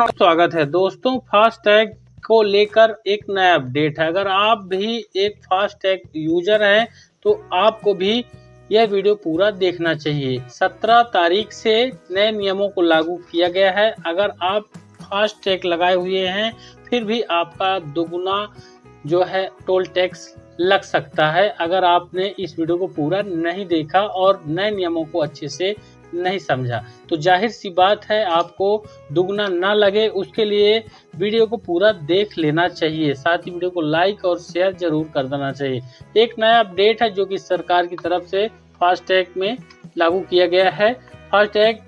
स्वागत है दोस्तों। फास्टैग को लेकर एक नया अपडेट है। अगर आप भी एक फास्टैग यूजर हैं तो आपको भी यह वीडियो पूरा देखना चाहिए। 17 तारीख से नए नियमों को लागू किया गया है। अगर आप फास्टैग लगाए हुए हैं फिर भी आपका दोगुना जो है टोल टैक्स लग सकता है, अगर आपने इस वीडियो को पूरा नहीं देखा और नए नियमों को अच्छे से नहीं समझा। तो जाहिर सी बात है आपको दुगना ना लगे, उसके लिए वीडियो को पूरा देख लेना चाहिए। साथ ही वीडियो को लाइक और शेयर जरूर कर देना चाहिए। एक नया अपडेट है जो कि सरकार की तरफ से फास्टैग में लागू किया गया है। फास्टैग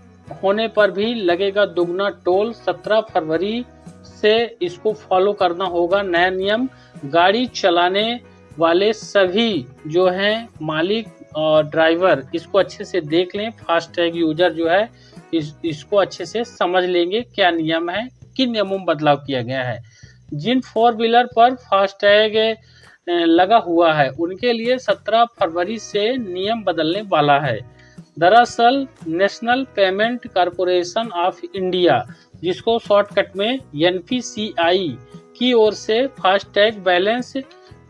होने पर भी लगेगा दुगना टोल। 17 फरवरी से इसको फॉलो करना होगा नया नियम। गाड़ी चलाने वाले सभी जो हैं मालिक और ड्राइवर इसको अच्छे से देख लें। फास्टैग यूजर जो है इसको अच्छे से समझ लेंगे क्या नियम है, किन नियमों में बदलाव किया गया है। जिन 4 व्हीलर पर फास्टैग लगा हुआ है उनके लिए 17 फरवरी से नियम बदलने वाला है। दरअसल national payment corporation of India, जिसको शॉर्टकट में NPCI की ओर से फास्टैग बैलेंस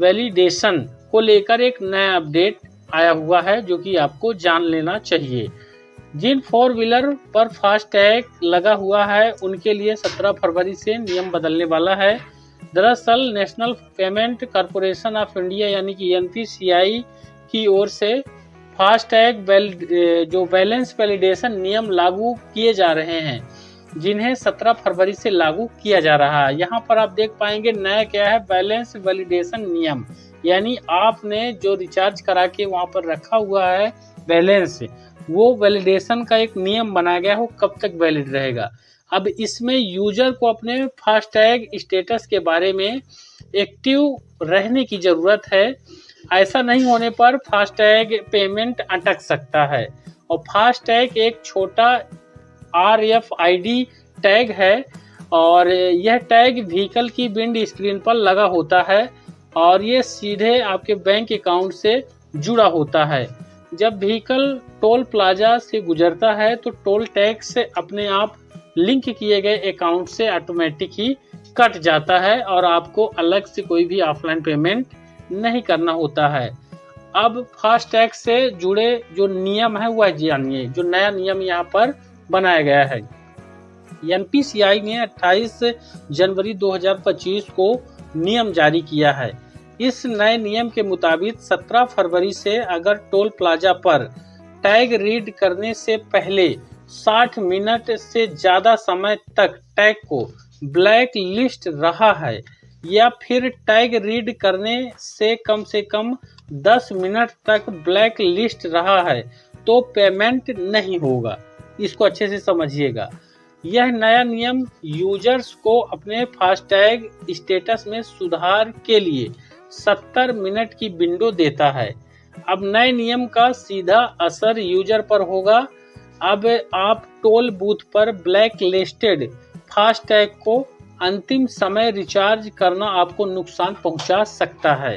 वैलिडेशन को लेकर एक नया अपडेट आया हुआ है जो कि आपको जान लेना चाहिए। जिन 4 व्हीलर पर फास्टैग लगा हुआ है उनके लिए 17 फरवरी से नियम बदलने वाला है। दरअसल national payment corporation of India यानी कि NPCI की ओर से फास्टैग जो बैलेंस वैलिडेशन नियम लागू किए जा रहे हैं, जिन्हें 17 फरवरी से लागू किया जा रहा है। यहाँ पर आप देख पाएंगे नया क्या है, बैलेंस वैलिडेशन नियम, यानी आपने जो रिचार्ज करा के वहाँ पर रखा हुआ है बैलेंस, वो वैलिडेशन का एक नियम बनाया गया हो कब तक वैलिड रहेगा। अब इसमें यूजर को अपने फास्टैग स्टेटस के बारे में एक्टिव रहने की ज़रूरत है। ऐसा नहीं होने पर फास्टैग पेमेंट अटक सकता है। और फास्टैग एक छोटा RFID टैग है और यह टैग व्हीकल की विंड स्क्रीन पर लगा होता है और ये सीधे आपके बैंक अकाउंट से जुड़ा होता है। जब व्हीकल टोल प्लाजा से गुजरता है तो टोल टैक्स अपने आप लिंक किए गए अकाउंट से ऑटोमेटिक ही कट जाता है और आपको अलग से कोई भी ऑफलाइन पेमेंट नहीं करना होता है। अब फास्टैग से जुड़े जो नियम है वह जानिए, जो नया नियम यहाँ पर बनाया गया है। NPCI ने 28 जनवरी 2025 को नियम जारी किया है। इस नए नियम के मुताबिक 17 फरवरी से अगर टोल प्लाजा पर टैग रीड करने से पहले 60 मिनट से ज़्यादा समय तक टैग को ब्लैक लिस्ट रहा है या फिर टैग रीड करने से कम 10 मिनट तक ब्लैक लिस्ट रहा है तो पेमेंट नहीं होगा। इसको अच्छे से समझिएगा। यह नया नियम यूजर्स को अपने फास्टैग स्टेटस में सुधार के लिए 70 मिनट की विंडो देता है। अब नए नियम का सीधा असर यूजर पर होगा। अब आप टोल बूथ पर ब्लैक लिस्टेड फास्टैग को अंतिम समय रिचार्ज करना आपको नुकसान पहुंचा सकता है।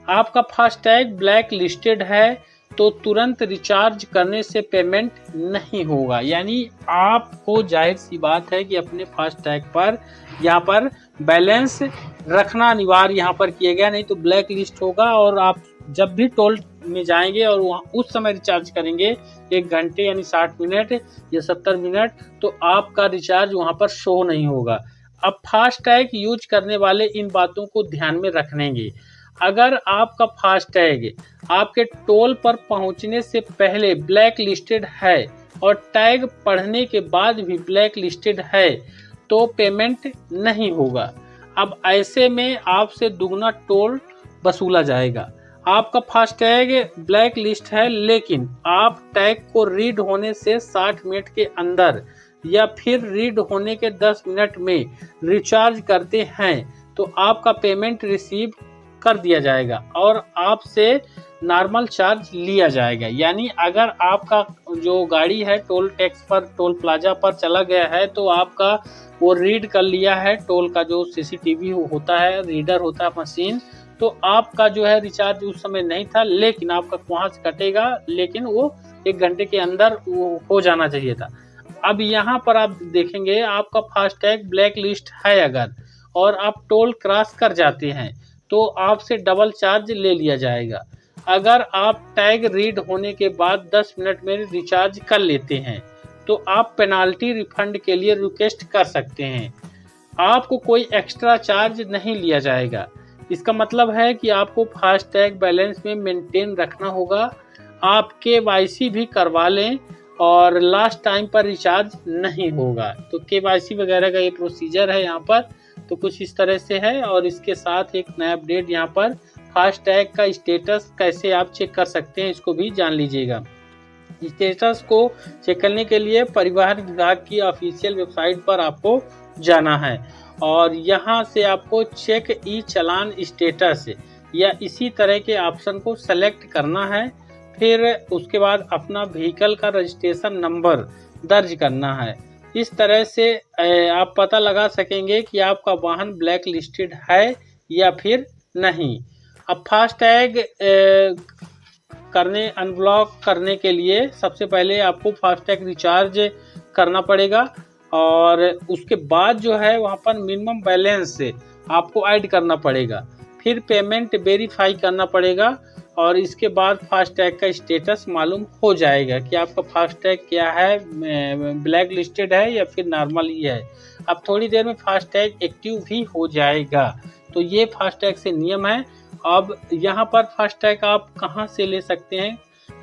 आपका फास्टैग ब्लैक लिस्टेड है तो तुरंत रिचार्ज करने से पेमेंट नहीं होगा। यानी आपको जाहिर सी बात है कि अपने फास्टैग पर यहाँ पर बैलेंस रखना अनिवार्य यहाँ पर किया गया, नहीं तो ब्लैक लिस्ट होगा और आप जब भी टोल में जाएंगे और वहाँ उस समय रिचार्ज करेंगे 1 घंटे यानी 60 मिनट या 70 मिनट, तो आपका रिचार्ज वहाँ पर शो नहीं होगा। अब फास्टैग यूज करने वाले इन बातों को ध्यान में रखेंगे। अगर आपका फास्टैग आपके टोल पर पहुंचने से पहले ब्लैक लिस्टेड है और टैग पढ़ने के बाद भी ब्लैक लिस्टेड है तो पेमेंट नहीं होगा। अब ऐसे में आपसे दुगना टोल वसूला जाएगा। आपका फास्टैग ब्लैक लिस्ट है लेकिन आप टैग को रीड होने से 60 मिनट के अंदर या फिर रीड होने के 10 मिनट में रिचार्ज करते हैं तो आपका पेमेंट रिसीव कर दिया जाएगा और आपसे नॉर्मल चार्ज लिया जाएगा। यानी अगर आपका जो गाड़ी है टोल टैक्स पर टोल प्लाजा पर चला गया है तो आपका वो रीड कर लिया है, टोल का जो CCTV होता है, रीडर होता है मशीन, तो आपका जो है रिचार्ज उस समय नहीं था लेकिन आपका वहाँ से कटेगा, लेकिन वो 1 घंटे के अंदर वो हो जाना चाहिए था। अब यहाँ पर आप देखेंगे आपका फास्टैग ब्लैक लिस्ट है अगर, और आप टोल क्रॉस कर जाते हैं तो आपसे डबल चार्ज ले लिया जाएगा। अगर आप टैग रीड होने के बाद 10 मिनट में रिचार्ज कर लेते हैं तो आप पेनाल्टी रिफंड के लिए रिक्वेस्ट कर सकते हैं। आपको कोई एक्स्ट्रा चार्ज नहीं लिया जाएगा। इसका मतलब है कि आपको फास्टैग बैलेंस में मेंटेन रखना होगा। आप केवाईसी भी करवा लें और लास्ट टाइम पर रिचार्ज नहीं होगा। तो केवाईसी वगैरह का ये प्रोसीजर है यहाँ पर, तो कुछ इस तरह से है। और इसके साथ एक नया अपडेट यहाँ पर फास्टैग का स्टेटस कैसे आप चेक कर सकते हैं इसको भी जान लीजिएगा। स्टेटस को चेक करने के लिए परिवहन विभाग की ऑफिशियल वेबसाइट पर आपको जाना है और यहाँ से आपको चेक ई चालान स्टेटस या इसी तरह के ऑप्शन को सेलेक्ट करना है। फिर उसके बाद अपना व्हीकल का रजिस्ट्रेशन नंबर दर्ज करना है। इस तरह से आप पता लगा सकेंगे कि आपका वाहन ब्लैक लिस्टेड है या फिर नहीं। अब फास्टैग अनब्लॉक करने के लिए सबसे पहले आपको फास्टैग रिचार्ज करना पड़ेगा और उसके बाद जो है वहाँ पर मिनिमम बैलेंस आपको ऐड करना पड़ेगा। फिर पेमेंट वेरीफाई करना पड़ेगा और इसके बाद फास्टैग का स्टेटस मालूम हो जाएगा कि आपका फास्टैग क्या है, ब्लैक लिस्टेड है या फिर नॉर्मल ही है। अब थोड़ी देर में फास्टैग एक्टिव भी हो जाएगा। तो ये फास्टैग से नियम है। अब यहाँ पर फास्टैग आप कहाँ से ले सकते हैं,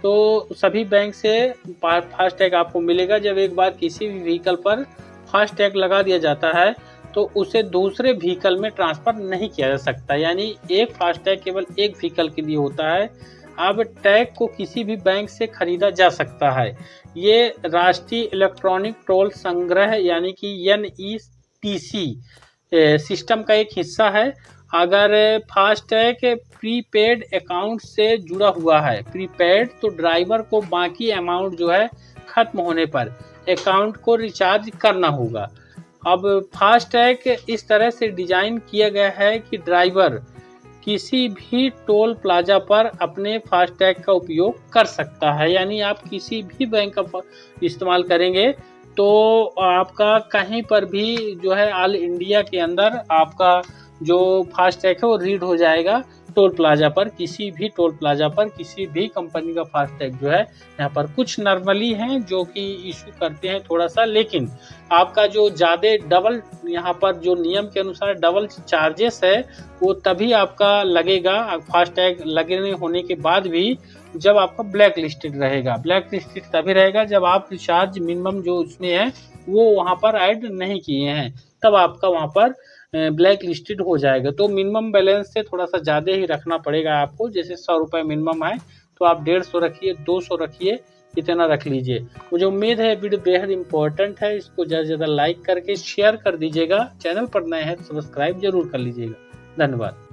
तो सभी बैंक से फास्टैग आपको मिलेगा। जब एक बार किसी भी व्हीकल पर फास्टैग लगा दिया जाता है तो उसे दूसरे व्हीकल में ट्रांसफ़र नहीं किया जा सकता, यानी एक फास्टैग केवल एक व्हीकल के लिए होता है। अब टैग को किसी भी बैंक से खरीदा जा सकता है। ये राष्ट्रीय इलेक्ट्रॉनिक टोल संग्रह यानी कि NETC सिस्टम का एक हिस्सा है। अगर फास्टैग प्रीपेड अकाउंट से जुड़ा हुआ है, प्रीपेड, तो ड्राइवर को बाकी अमाउंट जो है खत्म होने पर अकाउंट को रिचार्ज करना होगा। अब फास्टैग इस तरह से डिजाइन किया गया है कि ड्राइवर किसी भी टोल प्लाजा पर अपने फास्टैग का उपयोग कर सकता है, यानी आप किसी भी बैंक का इस्तेमाल करेंगे तो आपका कहीं पर भी जो है ऑल इंडिया के अंदर आपका जो फास्टैग है वो रीड हो जाएगा टोल प्लाजा पर, किसी भी टोल प्लाजा पर किसी भी कंपनी का फास्टैग जो है यहाँ पर। कुछ नॉर्मली हैं जो कि इशू करते हैं थोड़ा सा, लेकिन आपका जो ज़्यादा डबल यहाँ पर जो नियम के अनुसार डबल चार्जेस है वो तभी आपका लगेगा फास्टैग लगने होने के बाद भी, जब आपका ब्लैक लिस्टेड रहेगा। ब्लैक लिस्टेड तभी रहेगा जब आप रिचार्ज मिनिमम जो उसमें है वो वहाँ पर ऐड नहीं किए हैं, तब आपका वहाँ पर ब्लैक लिस्टेड हो जाएगा। तो मिनिमम बैलेंस से थोड़ा सा ज़्यादा ही रखना पड़ेगा आपको। जैसे 100 रुपये मिनिमम है तो आप 150 रखिए, 200 रखिए, इतना रख लीजिए। मुझे उम्मीद है वीडियो बेहद इंपॉर्टेंट है, इसको ज़्यादा से ज़्यादा लाइक करके शेयर कर दीजिएगा। चैनल पर नए हैं तो सब्सक्राइब जरूर कर लीजिएगा। धन्यवाद।